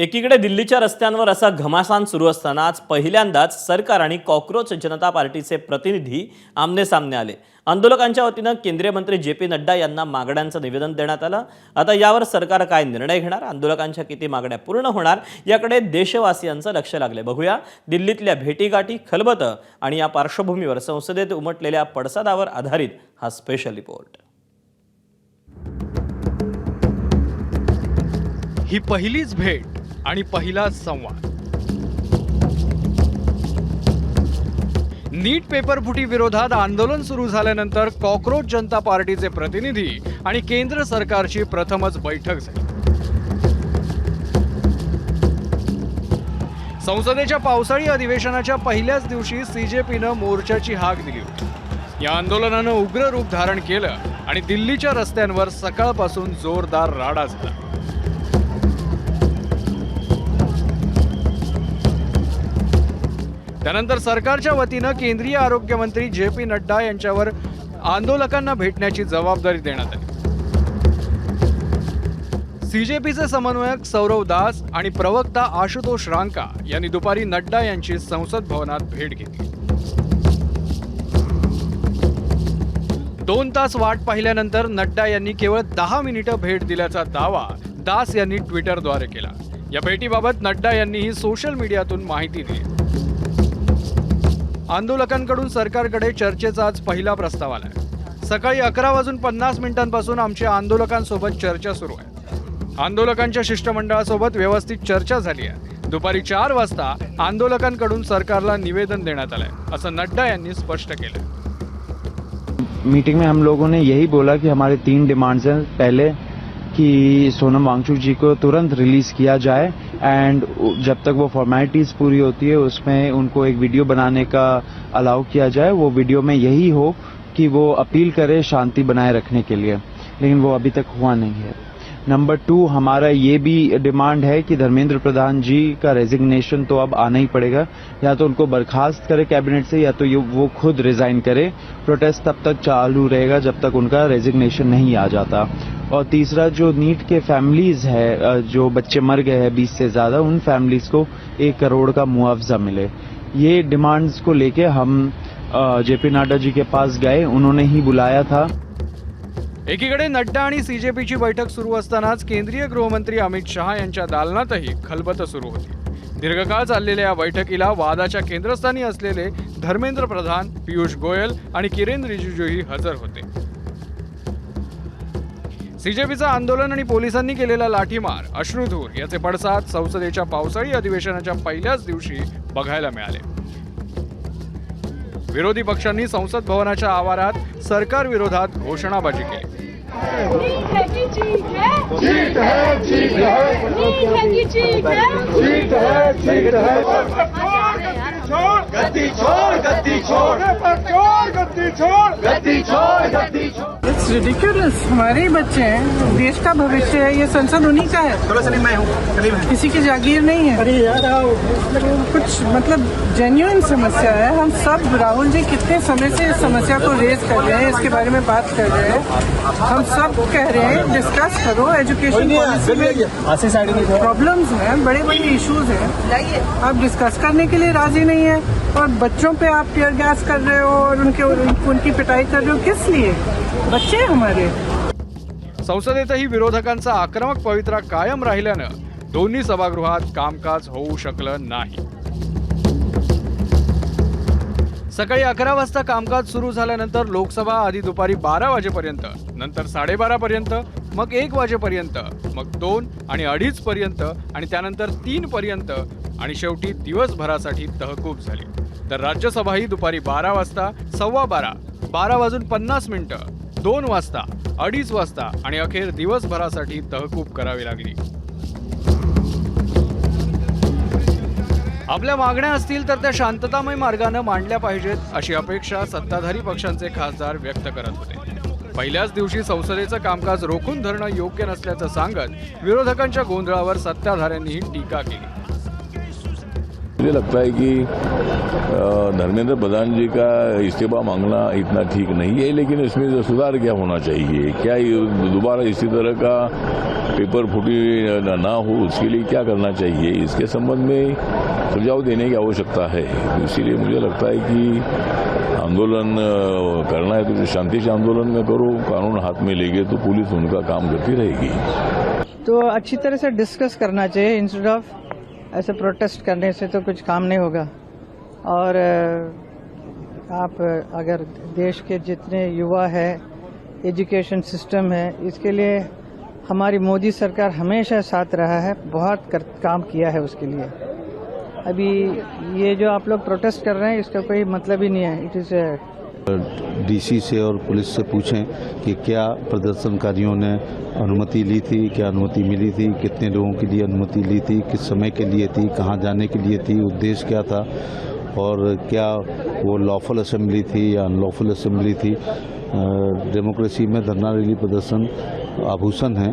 एकीकडे दिल्लीच्या रस्त्यांवर असा घमासान सुरू असतानाच पहिल्यांदाच सरकार आणि कॉकरोच जनता पार्टीचे प्रतिनिधी आमने-सामने आले। आंदोलकांच्या वतीनं केंद्रीय मंत्री जे.पी. नड्डा यांना मागण्यांचं निवेदन देण्यात आलं। आता यावर सरकार काय निर्णय घेणार, आंदोलकांच्या किती मागण्या पूर्ण होणार याकडे देशवासियांचं लक्ष लागले। बघूया दिल्लीतल्या भेटीगाठी, खलबतं आणि या पार्श्वभूमीवर संसदेत उमटलेल्या पडसादावर आधारित हा स्पेशल रिपोर्ट। ही पहिलीच भेट आणि पहिलाच संवाद। नीट पेपरफुटी विरोधात आंदोलन सुरू झाल्यानंतर कॉकरोच जनता पार्टीचे प्रतिनिधी आणि केंद्र सरकारची प्रथमच बैठक झाली। संसदेच्या पावसाळी अधिवेशनाच्या पहिल्याच दिवशी सीजेपीनं मोर्चाची हाक दिली होती। या आंदोलनानं उग्र रूप धारण केलं आणि दिल्लीच्या रस्त्यांवर सकाळपासून जोरदार राडा झाला। त्यानंतर सरकारच्या वतीनं केंद्रीय आरोग्य मंत्री जे.पी. नड्डा यांच्यावर आंदोलकांना भेटण्याची जबाबदारी देण्यात आली। सीजेपीचे समन्वयक सौरव दास आणि प्रवक्ता आशुतोष रांका यांनी दुपारी नड्डा यांची संसद भवनात भेट घेतली। 2 तास वाट पाहिल्यानंतर नड्डा यांनी केवळ 10 मिनिटं भेट दिल्याचा दावा दास यांनी ट्विटरद्वारे केला। या भेटीबाबत नड्डा यांनीही सोशल मीडियातून माहिती दिली। आंदोलकांकडून सरकारकडे चर्चेचा आज पहिला प्रस्ताव आलाय। सकाळी 11:50 आमच्या आंदोलकांसोबत चर्चा सुरू आहे। आंदोलकांच्या शिष्टमंडळासोबत व्यवस्थित चर्चा झाली आहे। दुपारी 4 वाजता आंदोलकांकडून सरकारला निवेदन देण्यात आलंय, असं नड्डा यांनी स्पष्ट केलं। मीटिंग में हम लोगों ने यही बोला कि हमारे 3 डिमांड्स हैं। पहले कि सोनम वांगचुक जी को तुरंत रिलीज किया जाए एंड जब तक वो फॉर्मेलिटीज पूरी होती है उसमें उनको एक वीडियो बनाने का अलाउ किया जाए। वो वीडियो में यही हो कि वो अपील करे शांति बनाए रखने के लिए, लेकिन वो अभी तक हुआ नहीं है। नंबर 2, हमारा ये भी डिमांड है कि धर्मेंद्र प्रधान जी का रेजिग्नेशन तो अब आना ही पड़ेगा। या तो उनको बर्खास्त करे कैबिनेट से या तो वो खुद रिजाइन करे। प्रोटेस्ट तब तक चालू रहेगा जब तक उनका रेजिग्नेशन नहीं आ जाता। और तीसरा, जो नीट के फैमिलीज है, जो बच्चे मर गए हैं 20 से ज्यादा, उन फैमिलीज को 1 करोड़ का मुआवजा मिले। ये डिमांड्स को लेके हम जे.पी. नड्डा जी के पास गए, उन्होंने ही बुलाया था। एकीकडे नड्डा आणि सीजेपीची बैठक सुरू असतानाच केंद्रीय गृहमंत्री अमित शहा यांच्या दालनातही खलबतं सुरू होती। दीर्घकाळ चाललेल्या या बैठकीला वादाच्या केंद्रस्थानी असलेले धर्मेंद्र प्रधान, पियुष गोयल आणि किरेन रिजिजूही हजर होते। सीजेपीचं आंदोलन आणि पोलिसांनी केलेला लाठीमार, अश्रुधूर याचे पडसाद संसदेच्या पावसाळी अधिवेशनाच्या पहिल्याच दिवशी बघायला मिळाले। विरोधी पक्षांनी संसद भवनाच्या आवारात सरकार विरोधात घोषणाबाजी केली। It's ridiculous। हमारे ही बच्चे हैं, देश का भविष्य है, ये संसद उन्हीं का है, किसी की जागीर नहीं है। कुछ मतलब जेन्युइन समस्या है। हम सब, राहुल जी कितने समय से इस समस्या को रेज कर रहे हैं, इसके बारे में बात कर रहे हैं। हम सब कह रहे हैं डिस्कस करो, एजुकेशन पॉलिसी में प्रॉब्लम्स हैं, बड़े बड़े इश्यूज हैं, आप डिस्कस करने के लिए राजी नहीं है। और बच्चों पे आप टीयर गैस कर रहे हो और उनकी पिटाई कर रहे हो, किस लिए? बच्चे हमारे। संसदेतही विरोधकांचा आक्रमक पवित्रा कायम राहिल्यानं दोन्ही सभागृहात कामकाज होऊ शकलं नाही। सकाळी 11 वाजता कामकाज सुरू झाल्यानंतर लोकसभा आधी दुपारी 12 वाजेपर्यंत, नंतर 12:30 पर्यंत, मग 1 वाजेपर्यंत, मग 2 आणि 2:30 पर्यंत आणि त्यानंतर 3 पर्यंत आणि शेवटी दिवसभरासाठी तहकूब झाली। तर राज्यसभाही दुपारी 12 वाजता, 12:15, 12:50, 2 वाजता, 2:30 वाजता आणि अखेर दिवसभरासाठी तहकूब करावी लागली। आपल्या मागण्या असतील तर त्या शांततामय मार्गाने मांडल्या पाहिजेत अशी अपेक्षा सत्ताधारी पक्षांचे खासदार व्यक्त करत होते। पहिल्याच दिवशी संसदेचं कामकाज रोखून धरणं योग्य नसल्याचं सांगत विरोधकांच्या गोंधळावर सत्ताधाऱ्यांनीही टीका केली। मुझे लगता है कि धर्मेंद्र प्रधान जी का इस्तीफा मांगना इतना ठीक नहीं है, लेकिन इसमें सुधार क्या होना चाहिए, क्या दोबारा इसी तरह का पेपर फुटी ना हो, उसके लिए क्या करना चाहिए, इसके संबंध में सुझाव देने की आवश्यकता है। तो इसीलिए मुझे लगता है कि आंदोलन करना है तो शांति से आंदोलन में करो, कानून हाथ में लेंगे तो पुलिस उनका काम करती रहेगी। तो अच्छी तरह से डिस्कस करना चाहिए, इंस्टेड ऑफ ऐसे प्रोटेस्ट करने से तो कुछ काम नहीं होगा। और आप अगर देश के जितने युवा है, एजुकेशन सिस्टम है, इसके लिए हमारी मोदी सरकार हमेशा साथ रहा है, बहुत काम किया है उसके लिए। अभी ये जो आप लोग प्रोटेस्ट कर रहे हैं इसका कोई मतलब ही नहीं है। इट इज़ डीसी से और पुलिस से पूछें कि क्या प्रदर्शनकारियों ने अनुमति ली थी, क्या अनुमति मिली थी, कितने लोगों के लिए अनुमति ली थी, किस समय के लिए थी, कहाँ जाने के लिए थी, उद्देश्य क्या था, और क्या वो लॉफुल असेंबली थी या अनलॉफुल असेंबली थी। डेमोक्रेसी में धरना रैली प्रदर्शन आभूषण है,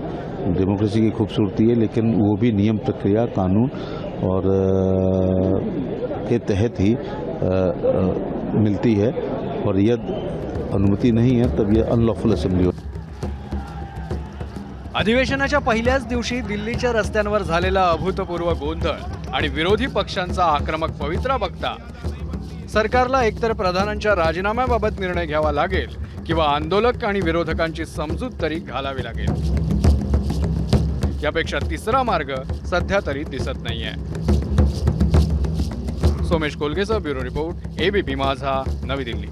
डेमोक्रेसी की खूबसूरती है, लेकिन वो भी नियम प्रक्रिया कानून और के तहत ही मिलती है, और यदि अनुमती नाही है तब यह अनलॉफुल असेंबली होती। अधिवेशनाच्या पहिल्याच दिवशी दिल्लीच्या रस्त्यांवर झालेला अभूतपूर्व गोंधळ आणि विरोधी पक्षांचा आक्रमक पवित्रा बघता सरकारला एकतर प्रधानांच्या राजीनाम्याबाबत निर्णय घ्यावा लागेल किंवा आंदोलक आणि विरोधकांची समजूत तरी घालावी लागेल। यापेक्षा तिसरा मार्ग सध्या तरी दिसत नाहीये। सोमेश कोलगेचा ब्युरो रिपोर्ट, एबीपी माझा, नवी दिल्ली।